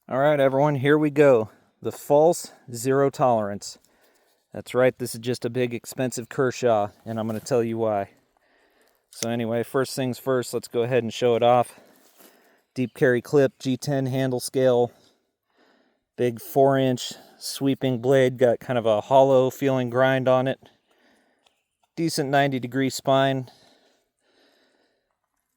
All right, everyone, here we go. The false zero tolerance. That's right, this is just a big expensive Kershaw, and I'm going to tell you why. So anyway, first things first, let's go ahead and show it off. Deep carry clip, G10 handle scale, big 4-inch sweeping blade, got kind of a hollow feeling grind on it. Decent 90-degree spine.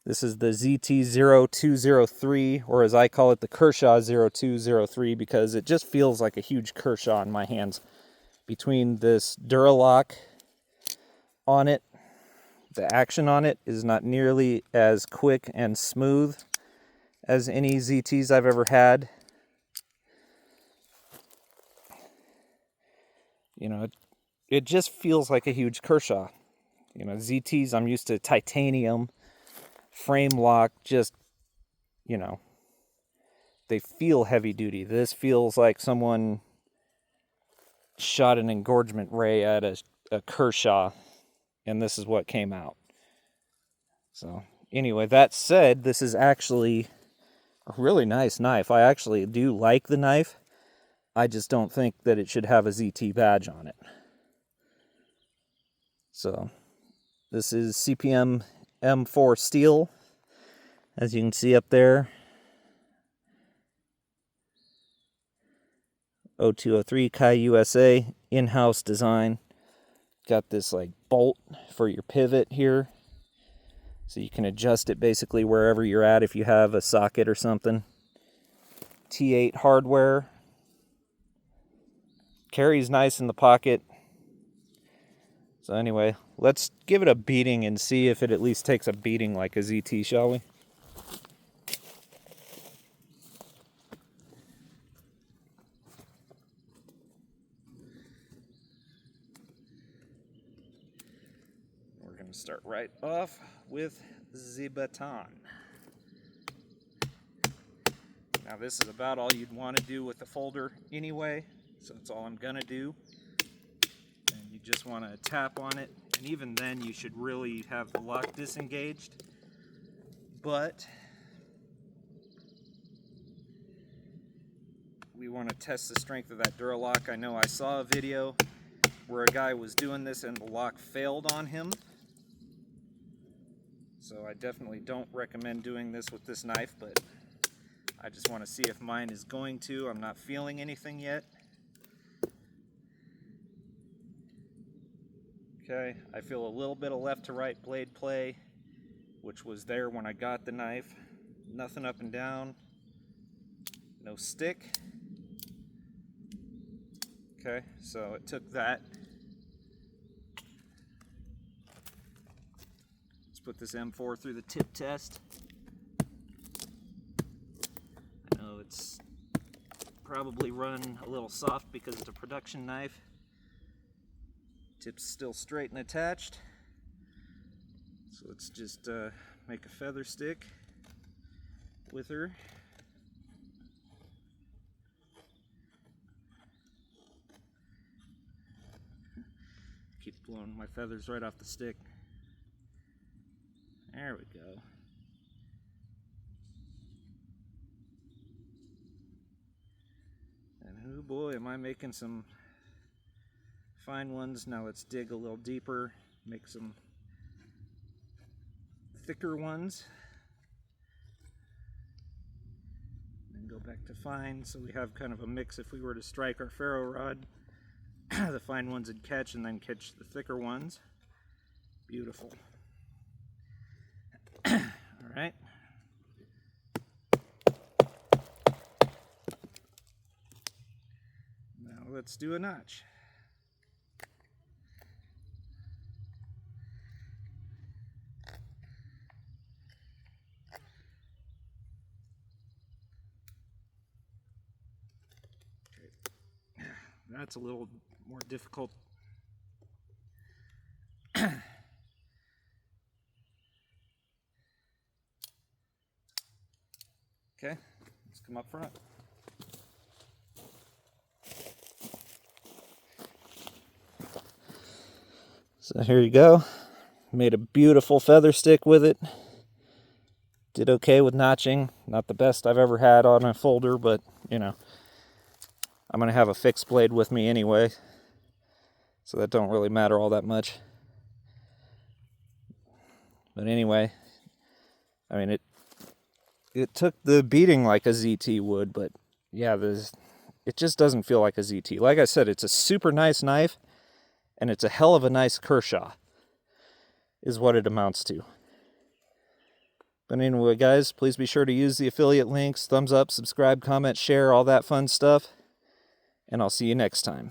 This is the ZT0203, or as I call it, the Kershaw 0203, because it just feels like a huge Kershaw in my hands. Between this Duralock on it, the action on it is not nearly as quick and smooth as any ZTs I've ever had. You know, it just feels like a huge Kershaw. You know, ZTs, I'm used to titanium, frame lock, just, you know, they feel heavy duty. This feels like someone shot an engorgement ray at a Kershaw, and this is what came out. So anyway, that said, this is actually a really nice knife. I actually do like the knife. I just don't think that it should have a ZT badge on it. So this is CPM M4 steel, as you can see up there. 0203 Kai USA, in-house design. Got this like bolt for your pivot here, so you can adjust it basically wherever you're at if you have a socket or something. T8 hardware. Carries nice in the pocket. So anyway, let's give it a beating and see if it at least takes a beating like a ZT, shall we? We're going to start right off with the baton. Now this is about all you'd want to do with the folder anyway, so that's all I'm going to do. And you just want to tap on it, and even then you should really have the lock disengaged. But we want to test the strength of that Duralock. I know I saw a video where a guy was doing this and the lock failed on him. So I definitely don't recommend doing this with this knife, but I just want to see if mine is going to. I'm not feeling anything yet. Okay, I feel a little bit of left to right blade play, which was there when I got the knife. Nothing up and down. No stick. Okay, so it took that. Let's put this M4 through the tip test. I know it's probably run a little soft because it's a production knife. Tip's still straight and attached. So let's just make a feather stick with her. Keep blowing my feathers right off the stick. There we go. And oh boy, am I making some fine ones. Now let's dig a little deeper, make some thicker ones, and go back to fine, so we have kind of a mix. If we were to strike our ferro rod, the fine ones would catch and then catch the thicker ones. Beautiful. All right. Now let's do a notch. That's a little more difficult. Okay, let's come up front. So here you go. Made a beautiful feather stick with it. Did okay with notching. Not the best I've ever had on a folder, but you know, I'm going to have a fixed blade with me anyway, so that don't really matter all that much. But anyway, I mean, it took the beating like a ZT would, but yeah, it just doesn't feel like a ZT. Like I said, it's a super nice knife, and it's a hell of a nice Kershaw, is what it amounts to. But anyway, guys, please be sure to use the affiliate links, thumbs up, subscribe, comment, share, all that fun stuff, and I'll see you next time.